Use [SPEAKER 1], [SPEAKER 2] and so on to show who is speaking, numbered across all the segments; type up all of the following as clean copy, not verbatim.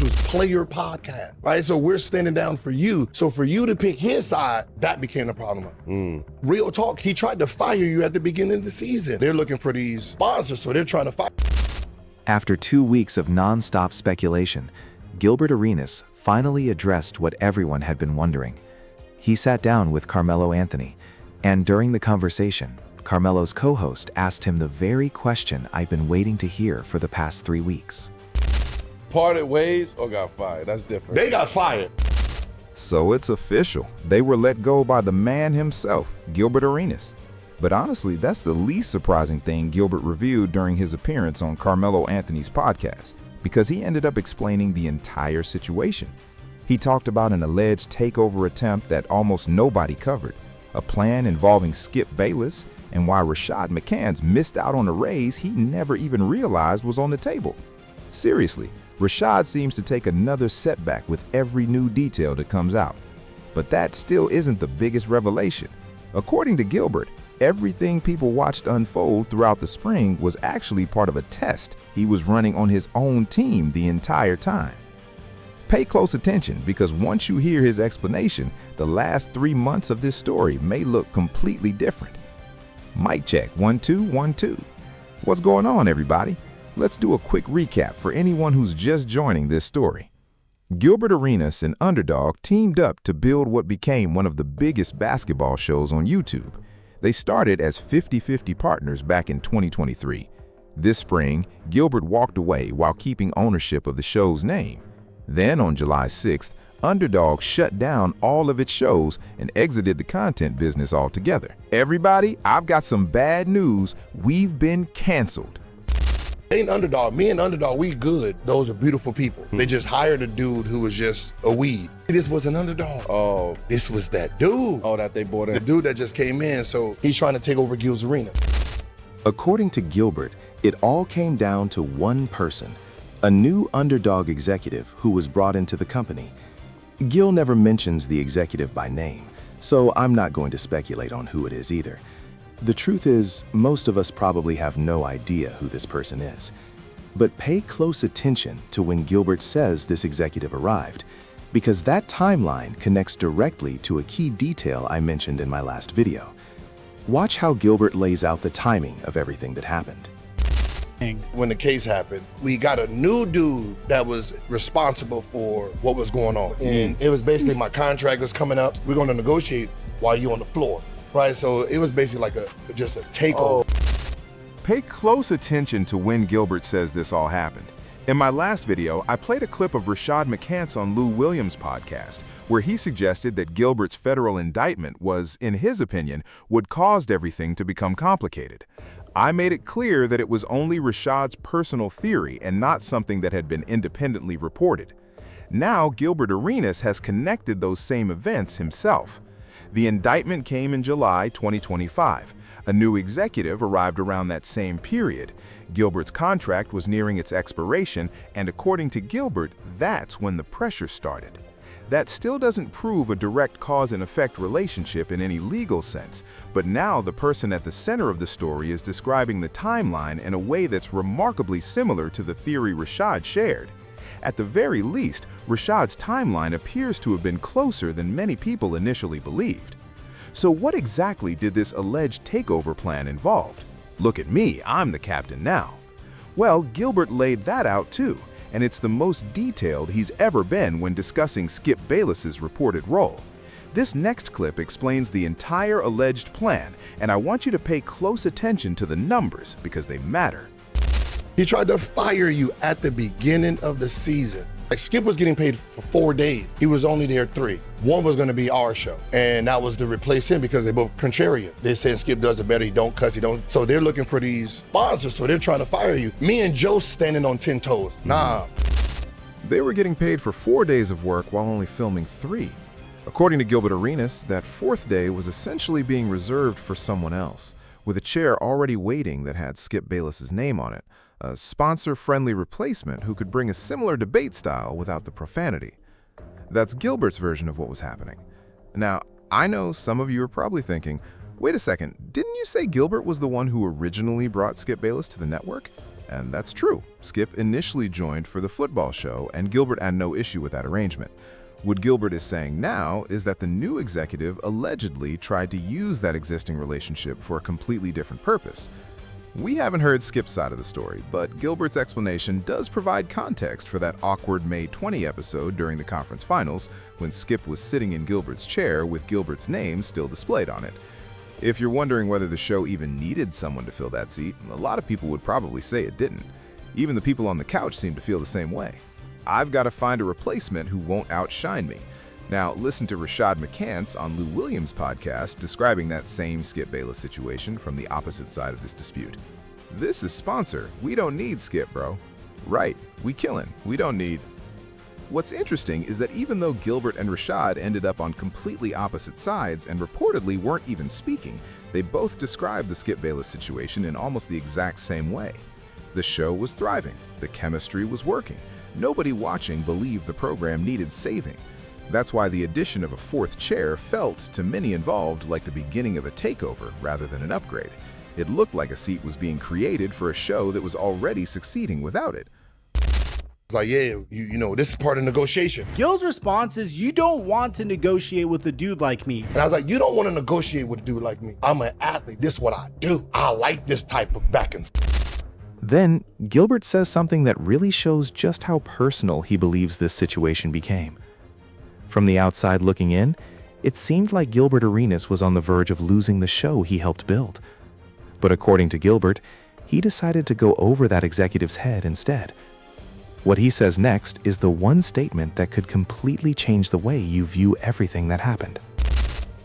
[SPEAKER 1] was player podcast, right? So we're standing down for you. So for you to pick his side, that became the problem. Real talk, he tried to fire you at the beginning of the season. They're looking for these sponsors, so they're trying to fire.
[SPEAKER 2] After 2 weeks of non-stop speculation, Gilbert Arenas finally addressed what everyone had been wondering. He sat down with Carmelo Anthony, and during the conversation, Carmelo's co-host asked him the very question I've been waiting to hear for the past 3 weeks.
[SPEAKER 3] Parted ways or got fired? That's different.
[SPEAKER 1] They got fired.
[SPEAKER 4] So it's official. They were let go by the man himself, Gilbert Arenas. But honestly, that's the least surprising thing Gilbert revealed during his appearance on Carmelo Anthony's podcast, because he ended up explaining the entire situation. He talked about an alleged takeover attempt that almost nobody covered, a plan involving Skip Bayless, and why Rashad McCants missed out on a raise he never even realized was on the table. Seriously, Rashad seems to take another setback with every new detail that comes out. But that still isn't the biggest revelation. According to Gilbert, everything people watched unfold throughout the spring was actually part of a test he was running on his own team the entire time. Pay close attention, because once you hear his explanation, the last 3 months of this story may look completely different. Mic check, 1 2 1 2. What's going on, everybody? Let's do a quick recap for anyone who's just joining this story. Gilbert Arenas and Underdog teamed up to build what became one of the biggest basketball shows on YouTube. They started as 50-50 partners back in 2023. This spring, Gilbert walked away while keeping ownership of the show's name. Then on July 6th, Underdog shut down all of its shows and exited the content business altogether. Everybody, I've got some bad news. We've been canceled.
[SPEAKER 1] Ain't Underdog. Me and Underdog, we good. Those are beautiful people. They just hired a dude who was just a weed. This was an Underdog.
[SPEAKER 3] Oh.
[SPEAKER 1] This was that dude.
[SPEAKER 3] Oh, that they bought in.
[SPEAKER 1] The dude that just came in, so he's trying to take over Gils Arenas.
[SPEAKER 2] According to Gilbert, it all came down to one person, a new Underdog executive who was brought into the company. Gil never mentions the executive by name, so I'm not going to speculate on who it is either. The truth is, most of us probably have no idea who this person is. But pay close attention to when Gilbert says this executive arrived, because that timeline connects directly to a key detail I mentioned in my last video. Watch how Gilbert lays out the timing of everything that happened.
[SPEAKER 1] When the case happened, we got a new dude that was responsible for what was going on. And it was basically, my contract was coming up. We're going to negotiate while you on the floor. Right, so it was basically like just a takeover.
[SPEAKER 4] Pay close attention to when Gilbert says this all happened. In my last video, I played a clip of Rashad McCants on Lou Williams' podcast, where he suggested that Gilbert's federal indictment was, in his opinion, what caused everything to become complicated. I made it clear that it was only Rashad's personal theory and not something that had been independently reported. Now, Gilbert Arenas has connected those same events himself. The indictment came in July 2025. A new executive arrived around that same period. Gilbert's contract was nearing its expiration, and according to Gilbert, that's when the pressure started. That still doesn't prove a direct cause and effect relationship in any legal sense, but now the person at the center of the story is describing the timeline in a way that's remarkably similar to the theory Rashad shared. At the very least, Rashad's timeline appears to have been closer than many people initially believed. So what exactly did this alleged takeover plan involve? Look at me, I'm the captain now. Well, Gilbert laid that out too, and it's the most detailed he's ever been when discussing Skip Bayless's reported role. This next clip explains the entire alleged plan, and I want you to pay close attention to the numbers because they matter.
[SPEAKER 1] He tried to fire you at the beginning of the season. Like, Skip was getting paid for 4 days. He was only there 3. One was gonna be our show, and that was to replace him because they both contrarian. They said Skip does it better, he don't cuss, he don't. So they're looking for these sponsors, so they're trying to fire you. Me and Joe standing on 10 toes. Nah.
[SPEAKER 4] They were getting paid for 4 days of work while only filming 3. According to Gilbert Arenas, that 4th day was essentially being reserved for someone else, with a chair already waiting that had Skip Bayless's name on it. A sponsor-friendly replacement who could bring a similar debate style without the profanity. That's Gilbert's version of what was happening. Now, I know some of you are probably thinking, wait a second, didn't you say Gilbert was the one who originally brought Skip Bayless to the network?
[SPEAKER 2] And that's true. Skip initially joined for the football show, and Gilbert had no issue with that arrangement. What Gilbert is saying now is that the new executive allegedly tried to use that existing relationship for a completely different purpose. We haven't heard Skip's side of the story, but Gilbert's explanation does provide context for that awkward May 20 episode during the conference finals when Skip was sitting in Gilbert's chair with Gilbert's name still displayed on it. If you're wondering whether the show even needed someone to fill that seat, a lot of people would probably say it didn't. Even the people on the couch seem to feel the same way. I've got to find a replacement who won't outshine me. Now, listen to Rashad McCants on Lou Williams' podcast describing that same Skip Bayless situation from the opposite side of this dispute. This is sponsor. We don't need Skip, bro. Right, we killin'. We don't need... What's interesting is that even though Gilbert and Rashad ended up on completely opposite sides and reportedly weren't even speaking, they both described the Skip Bayless situation in almost the exact same way. The show was thriving. The chemistry was working. Nobody watching believed the program needed saving. That's why the addition of a fourth chair felt, to many involved, like the beginning of a takeover rather than an upgrade. It looked like a seat was being created for a show that was already succeeding without it.
[SPEAKER 1] It's like, yeah, you know, this is part of negotiation.
[SPEAKER 5] Gil's response is, you don't want to negotiate with a dude like me.
[SPEAKER 1] And I was like, you don't want to negotiate with a dude like me. I'm an athlete. This is what I do. I like this type of back and forth.
[SPEAKER 2] Then, Gilbert says something that really shows just how personal he believes this situation became. From the outside looking in, it seemed like Gilbert Arenas was on the verge of losing the show he helped build. But according to Gilbert, he decided to go over that executive's head instead. What he says next is the one statement that could completely change the way you view everything that happened.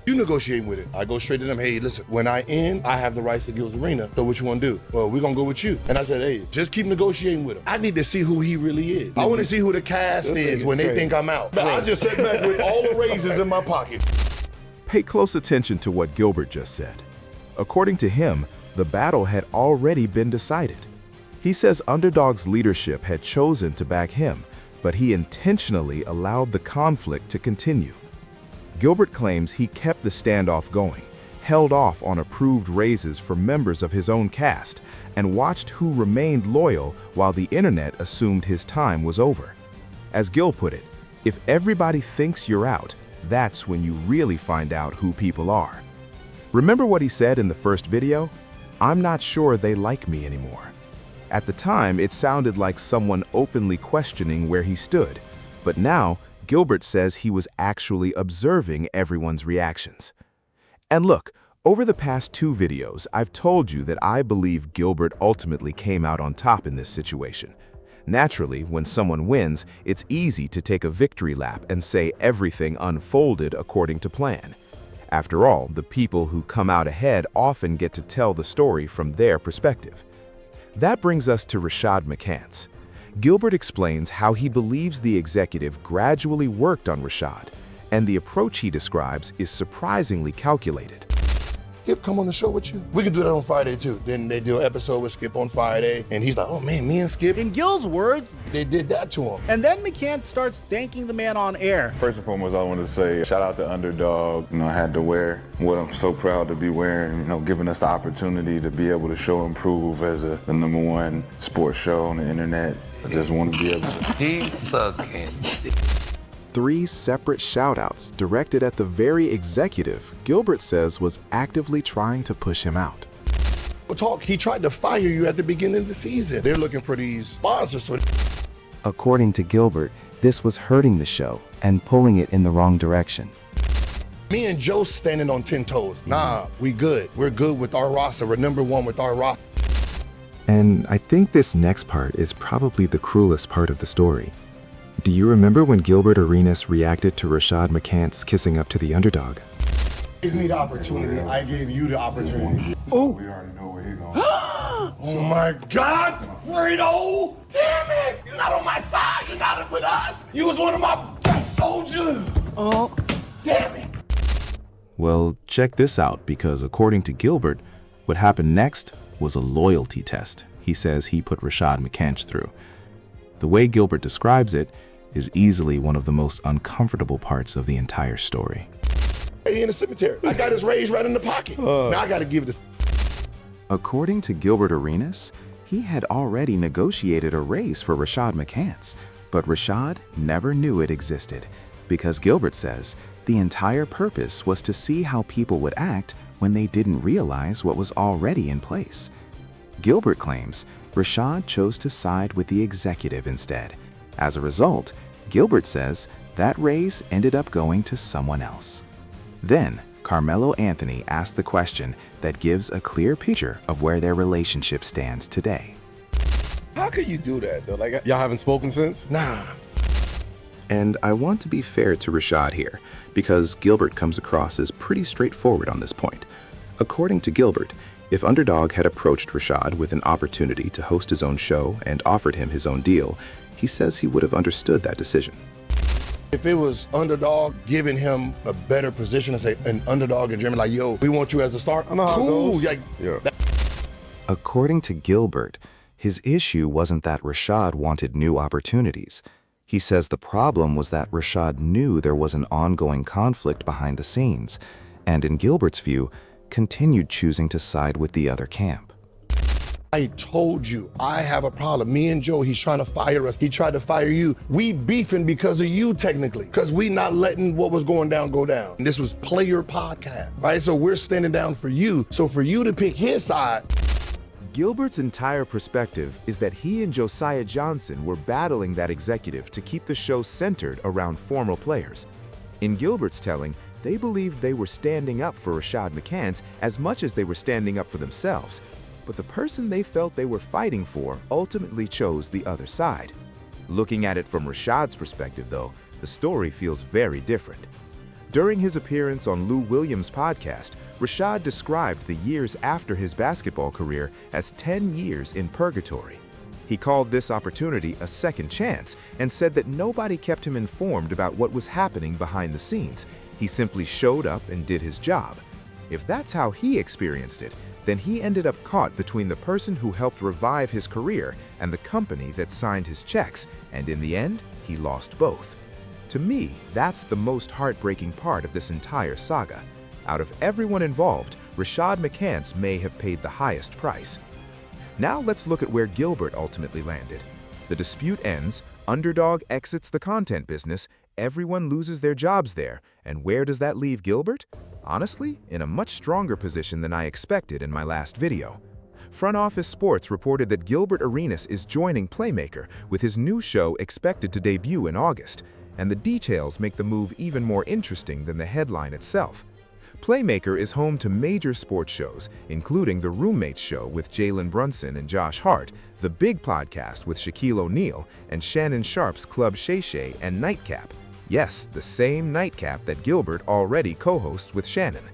[SPEAKER 1] You negotiating with it. I go straight to them, hey, listen, when I end, I have the rights to Gil's Arena, so what you want to do? Well, we're going to go with you. And I said, hey, just keep negotiating with him. I need to see who he really is. I want to see who the cast is when they think I'm out. But I just sat back with all the raises in my pocket.
[SPEAKER 2] Pay close attention to what Gilbert just said. According to him, the battle had already been decided. He says Underdog's leadership had chosen to back him, but he intentionally allowed the conflict to continue. Gilbert claims he kept the standoff going, held off on approved raises for members of his own cast, and watched who remained loyal while the internet assumed his time was over. As Gil put it, if everybody thinks you're out, that's when you really find out who people are. Remember what he said in the first video? I'm not sure they like me anymore. At the time, it sounded like someone openly questioning where he stood, but now Gilbert says he was actually observing everyone's reactions. And look, over the past 2 videos, I've told you that I believe Gilbert ultimately came out on top in this situation. Naturally, when someone wins, it's easy to take a victory lap and say everything unfolded according to plan. After all, the people who come out ahead often get to tell the story from their perspective. That brings us to Rashad McCants. Gilbert explains how he believes the executive gradually worked on Rashad, and the approach he describes is surprisingly calculated.
[SPEAKER 1] Skip come on the show with you. We could do that on Friday too. Then they do an episode with Skip on Friday, and he's like, oh man, me and Skip.
[SPEAKER 5] In Gil's words,
[SPEAKER 1] They did that to him.
[SPEAKER 5] and then McCants starts thanking the man on air.
[SPEAKER 6] First and foremost, I want to say shout out to Underdog. I had to wear what I'm so proud to be wearing, giving us the opportunity to be able to show and prove as the #1 sports show on the internet. I just want to be able to.
[SPEAKER 7] He's sucking.
[SPEAKER 2] 3 separate shout-outs directed at the very executive Gilbert says was actively trying to push him out.
[SPEAKER 1] He tried to fire you at the beginning of the season. They're looking for these sponsors. So
[SPEAKER 8] According to Gilbert, this was hurting the show and pulling it in the wrong direction.
[SPEAKER 1] me and Joe standing on 10 toes. Nah, we good. We're good with our roster. We're #1 with our roster.
[SPEAKER 2] And I think this next part is probably the cruelest part of the story. Do you remember when Gilbert Arenas reacted to Rashad McCants kissing up to the underdog?
[SPEAKER 1] Give me the opportunity. I gave you the opportunity.
[SPEAKER 6] We already know where he's going.
[SPEAKER 1] Oh my God, Fredo! Damn it! You're not on my side. You're not with us. You was one of my best soldiers. Oh, damn it!
[SPEAKER 2] Well, check this out, because according to Gilbert, what happened next was a loyalty test he says he put Rashad McCants through. The way Gilbert describes it is easily one of the most uncomfortable parts of the entire story.
[SPEAKER 1] He in the cemetery. I got his raise right in the pocket. Now I got to give this.
[SPEAKER 2] According to Gilbert Arenas, he had already negotiated a raise for Rashad McCants, but Rashad never knew it existed because Gilbert says the entire purpose was to see how people would act when they didn't realize what was already in place. Gilbert claims Rashad chose to side with the executive instead. As a result, Gilbert says that raise ended up going to someone else. Then, Carmelo Anthony asked the question that gives a clear picture of where their relationship stands today.
[SPEAKER 3] How could you do that, though? Like, y'all haven't spoken since?
[SPEAKER 1] Nah.
[SPEAKER 2] And I want to be fair to Rashad here, because Gilbert comes across as pretty straightforward on this point. According to Gilbert, if Underdog had approached Rashad with an opportunity to host his own show and offered him his own deal, he says he would have understood that decision.
[SPEAKER 1] If it was Underdog giving him a better position and say an Underdog in Germany, like, yo, we want you as a star. I know how it goes. Like,
[SPEAKER 3] Yeah.
[SPEAKER 2] According to Gilbert, his issue wasn't that Rashad wanted new opportunities. He says the problem was that Rashad knew there was an ongoing conflict behind the scenes, and in Gilbert's view, continued choosing to side with the other camp.
[SPEAKER 1] I told you, I have a problem. Me and Joe, he's trying to fire us. He tried to fire you. We beefing because of you, technically, because we not letting what was going down go down. And this was player podcast, right? So we're standing down for you. So for you to pick his side.
[SPEAKER 7] Gilbert's entire perspective is that he and Josiah Johnson were battling that executive to keep the show centered around former players. In Gilbert's telling, they believed they were standing up for Rashad McCants as much as they were standing up for themselves. But the person they felt they were fighting for ultimately chose the other side. Looking at it from Rashad's perspective, though, the story feels very different. During his appearance on Lou Williams' podcast, Rashad described the years after his basketball career as 10 years in purgatory. He called this opportunity a second chance and said that nobody kept him informed about what was happening behind the scenes. He simply showed up and did his job. If that's how he experienced it, then he ended up caught between the person who helped revive his career and the company that signed his checks, and in the end, he lost both. To me, that's the most heartbreaking part of this entire saga. Out of everyone involved, Rashad McCants may have paid the highest price. Now let's look at where Gilbert ultimately landed. The dispute ends, Underdog exits the content business, everyone loses their jobs there, and where does that leave Gilbert? Honestly, in a much stronger position than I expected in my last video. Front Office Sports reported that Gilbert Arenas is joining Playmaker with his new show expected to debut in August, and the details make the move even more interesting than the headline itself. Playmaker is home to major sports shows, including The Roommates Show with Jalen Brunson and Josh Hart, The Big Podcast with Shaquille O'Neal, and Shannon Sharp's Club Shay Shay and Nightcap. Yes, the same Nightcap that Gilbert already co-hosts with Shannon.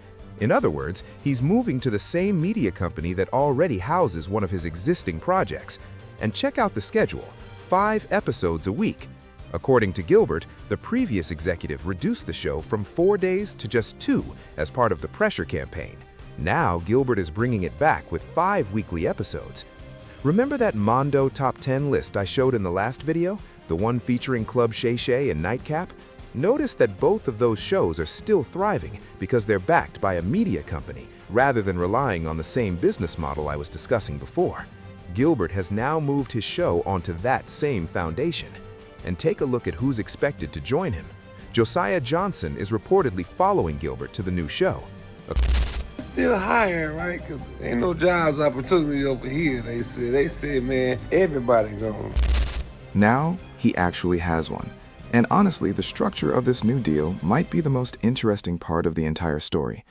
[SPEAKER 7] In other words, he's moving to the same media company that already houses one of his existing projects. And check out the schedule, 5 episodes a week. According to Gilbert, the previous executive reduced the show from 4 days to just 2 as part of the pressure campaign. Now Gilbert is bringing it back with 5 weekly episodes. Remember that Mondo Top 10 list I showed in the last video? The one featuring Club Shay Shay and Nightcap? Notice that both of those shows are still thriving because they're backed by a media company rather than relying on the same business model I was discussing before. Gilbert has now moved his show onto that same foundation. And take a look at who's expected to join him. Josiah Johnson is reportedly following Gilbert to the new show.
[SPEAKER 9] Still hiring, right? Cause ain't no jobs opportunity over here, they said, man, everybody gone.
[SPEAKER 2] Now, he actually has one. And honestly, the structure of this new deal might be the most interesting part of the entire story.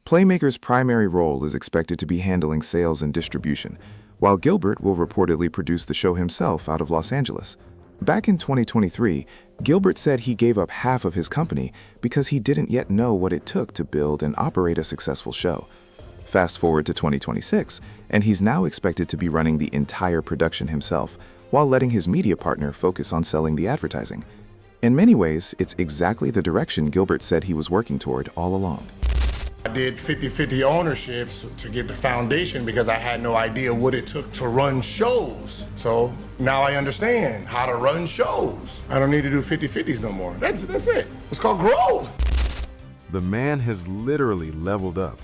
[SPEAKER 2] Playmaker's primary role is expected to be handling sales and distribution, while Gilbert will reportedly produce the show himself out of Los Angeles. Back in 2023, Gilbert said he gave up half of his company because he didn't yet know what it took to build and operate a successful show. Fast forward to 2026, and he's now expected to be running the entire production himself, while letting his media partner focus on selling the advertising. In many ways, it's exactly the direction Gilbert said he was working toward all along.
[SPEAKER 1] I did 50-50 ownerships to get the foundation because I had no idea what it took to run shows. So now I understand how to run shows. I don't need to do 50-50s no more. That's it. It's called growth.
[SPEAKER 10] The man has literally leveled up.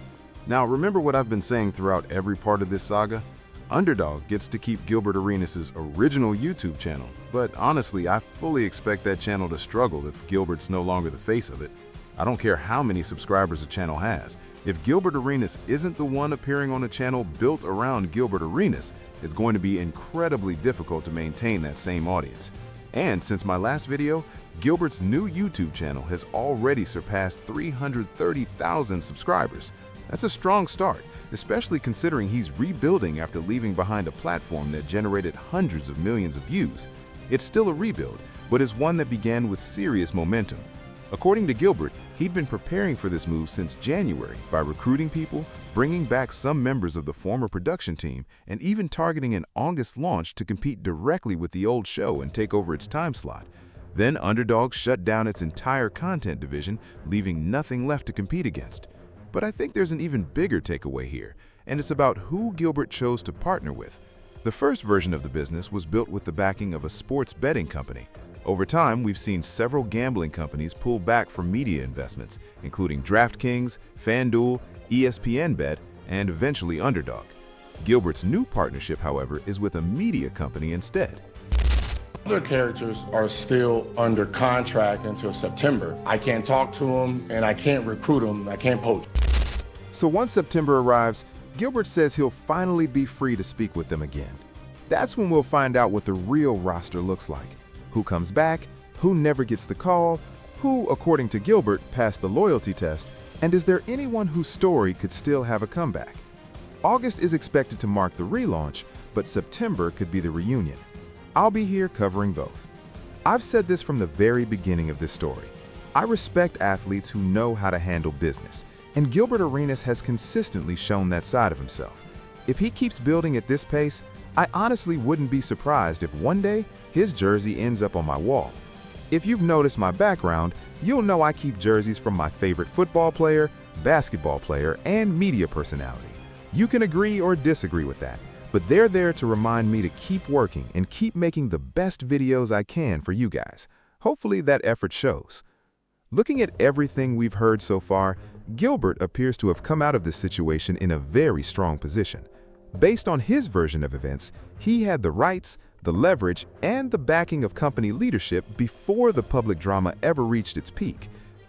[SPEAKER 10] Now, remember what I've been saying throughout every part of this saga?
[SPEAKER 7] Underdog gets to keep Gilbert Arenas' original YouTube channel, but honestly, I fully expect that channel to struggle if Gilbert's no longer the face of it. I don't care how many subscribers a channel has. If Gilbert Arenas isn't the one appearing on a channel built around Gilbert Arenas, it's going to be incredibly difficult to maintain that same audience. And since my last video, Gilbert's new YouTube channel has already surpassed 330,000 subscribers. That's a strong start, especially considering he's rebuilding after leaving behind a platform that generated hundreds of millions of views. It's still a rebuild, but is one that began with serious momentum. According to Gilbert, he'd been preparing for this move since January by recruiting people, bringing back some members of the former production team, and even targeting an August launch to compete directly with the old show and take over its time slot. Then Underdog shut down its entire content division, leaving nothing left to compete against. But I think there's an even bigger takeaway here, and it's about who Gilbert chose to partner with. The first version of the business was built with the backing of a sports betting company. Over time, we've seen several gambling companies pull back from media investments, including DraftKings, FanDuel, ESPN Bet, and eventually Underdog. Gilbert's new partnership, however, is with a media company instead.
[SPEAKER 1] Other characters are still under contract until September. I can't talk to them and I can't recruit them. I can't poach.
[SPEAKER 2] So once September arrives, Gilbert says he'll finally be free to speak with them again. That's when we'll find out what the real roster looks like. Who comes back, who never gets the call, who, according to Gilbert, passed the loyalty test, and is there anyone whose story could still have a comeback? August is expected to mark the relaunch, but September could be the reunion. I'll be here covering both. I've said this from the very beginning of this story. I respect athletes who know how to handle business, and Gilbert Arenas has consistently shown that side of himself. If he keeps building at this pace, I honestly wouldn't be surprised if one day his jersey ends up on my wall. If you've noticed my background, you'll know I keep jerseys from my favorite football player, basketball player, and media personality. You can agree or disagree with that, but they're there to remind me to keep working and keep making the best videos I can for you guys. Hopefully that effort shows. Looking at everything we've heard so far, Gilbert appears to have come out of this situation in a very strong position. Based on his version of events, he had the rights, the leverage, and the backing of company leadership before the public drama ever reached its peak.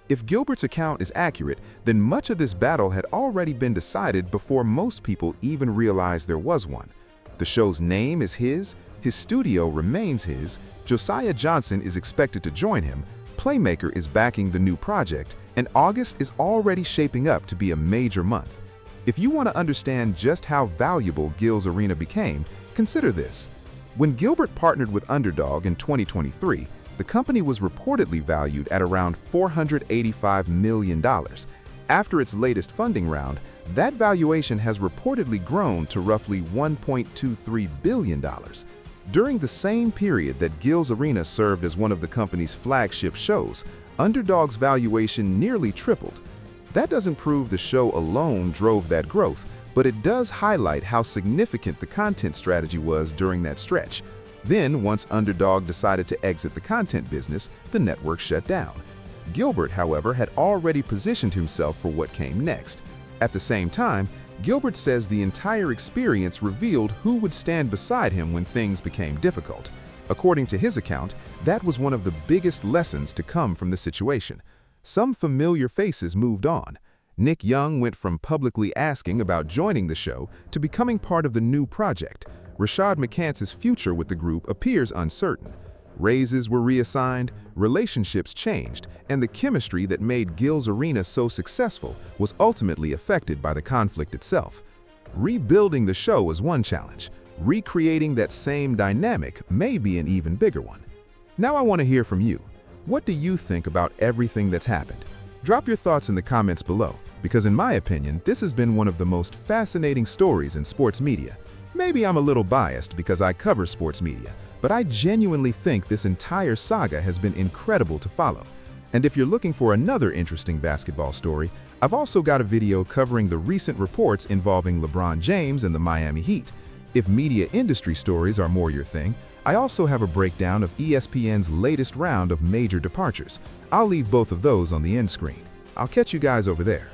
[SPEAKER 2] If Gilbert's account is accurate, then much of this battle had already been decided before most people even realized there was one. The show's name is his studio remains his, Josiah Johnson is expected to join him, Playmaker is backing the new project, and August is already shaping up to be a major month. If you want to understand just how valuable Gils Arena became, consider this. When Gilbert partnered with Underdog in 2023, the company was reportedly valued at around $485 million. After its latest funding round, that valuation has reportedly grown to roughly $1.23 billion. During the same period that Gils Arena served as one of the company's flagship shows, Underdog's valuation nearly tripled. That doesn't prove the show alone drove that growth, but it does highlight how significant the content strategy was during that stretch. Then, once Underdog decided to exit the content business, the network shut down. Gilbert, however, had already positioned himself for what came next. At the same time, Gilbert says the entire experience revealed who would stand beside him when things became difficult. According to his account, that was one of the biggest lessons to come from the situation. Some familiar faces moved on. Nick Young went from publicly asking about joining the show to becoming part of the new project. Rashad McCants' future with the group appears uncertain. Raises were reassigned, relationships changed, and the chemistry that made Gils Arena so successful was ultimately affected by the conflict itself. Rebuilding the show is one challenge. Recreating that same dynamic may be an even bigger one. Now I want to hear from you. What do you think about everything that's happened? Drop your thoughts in the comments below, because in my opinion, this has been one of the most fascinating stories in sports media. Maybe I'm a little biased because I cover sports media, but I genuinely think this entire saga has been incredible to follow. And if you're looking for another interesting basketball story, I've also got a video covering the recent reports involving LeBron James and the Miami Heat. If media industry stories are more your thing, I also have a breakdown of ESPN's latest round of major departures. I'll leave both of those on the end screen. I'll catch you guys over there.